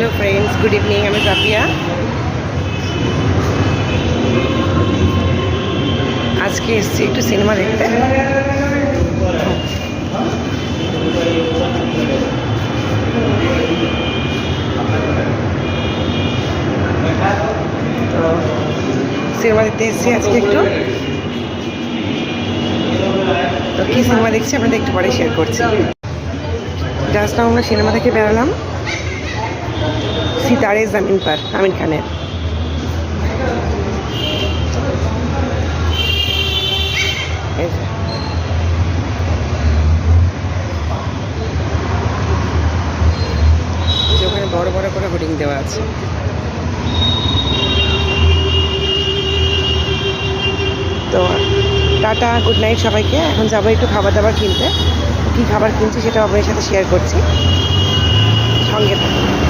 Hello friends, good evening. আমি জাফিয়া। আজকে এসেছি একটু সিনেমা দেখতে। তো সিনেমা দেখতে এসেছি আজকে একটু। তো কী সিনেমা দেখছি আপনাদের একটু পরে শেয়ার করছি। জাস্ট আমরা সিনেমা থেকে বেরোলাম, সিতারে জামিন পার, আমির খানের। ওখানে বড় বড় করে হোর্ডিং দেওয়া আছে। তো টাটা, গুড নাইট সবাইকে। এখন যাবো একটু খাবার দাবার কিনতে। কী খাবার কিনছি সেটা আপনাদের সাথে শেয়ার করছি, সঙ্গে থাকুন।